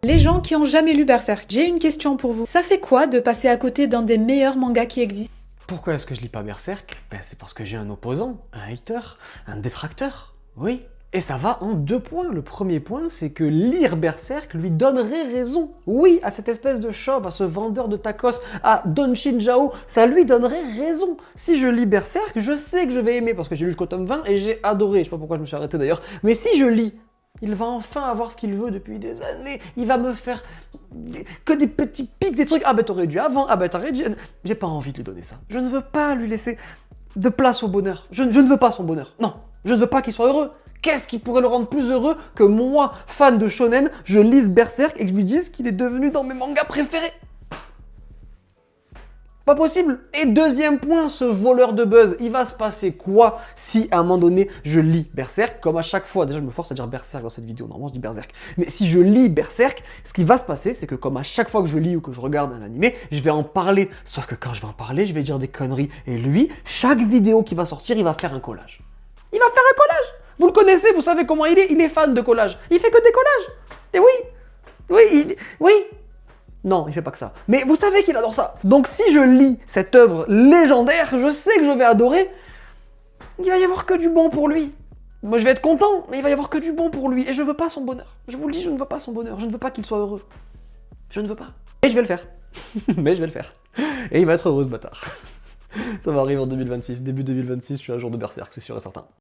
Les gens qui ont jamais lu Berserk, j'ai une question pour vous. Ça fait quoi de passer à côté d'un des meilleurs mangas qui existent? Pourquoi est-ce que je lis pas Berserk? Ben c'est parce que j'ai un opposant, un hater, un détracteur, oui. Et ça va en 2 points. Le premier point, c'est que lire Berserk lui donnerait raison. Oui, à cette espèce de chauve, à ce vendeur de tacos, à Don Shinjao, ça lui donnerait raison. Si je lis Berserk, je sais que je vais aimer parce que j'ai lu jusqu'au tome 20 et j'ai adoré. Je sais pas pourquoi je me suis arrêté d'ailleurs. Mais si je lis, il va enfin avoir ce qu'il veut depuis des années. Il va me faire que des petits pics, des trucs. Ah ben t'aurais dû avant, ah ben t'aurais dû... J'ai pas envie de lui donner ça. Je ne veux pas lui laisser de place au bonheur. Je ne veux pas son bonheur. Non, je ne veux pas qu'il soit heureux. Qu'est-ce qui pourrait le rendre plus heureux que moi, fan de shonen, je lise Berserk et que je lui dise qu'il est devenu dans mes mangas préférés? Pas possible. Et deuxième point, ce voleur de buzz, il va se passer quoi si à un moment donné je lis Berserk, comme à chaque fois, déjà je me force à dire Berserk dans cette vidéo, normalement je dis Berserk, mais si je lis Berserk, ce qui va se passer, c'est que comme à chaque fois que je lis ou que je regarde un animé, je vais en parler, sauf que quand je vais en parler, je vais dire des conneries, et lui, chaque vidéo qui va sortir, il va faire un collage. Il va faire un collage. Vous le connaissez, vous savez comment il est fan de collage, il fait que des collages. Et oui. Non, il fait pas que ça. Mais vous savez qu'il adore ça. Donc si je lis cette œuvre légendaire, je sais que je vais adorer, il va y avoir que du bon pour lui. Moi je vais être content, mais il va y avoir que du bon pour lui. Et je veux pas son bonheur. Je vous le dis, je ne veux pas son bonheur. Je ne veux pas qu'il soit heureux. Je ne veux pas. Et je vais le faire. Mais je vais le faire. Et il va être heureux ce bâtard. Ça va arriver en 2026. Début 2026, je suis un jour de Berserk, c'est sûr et certain.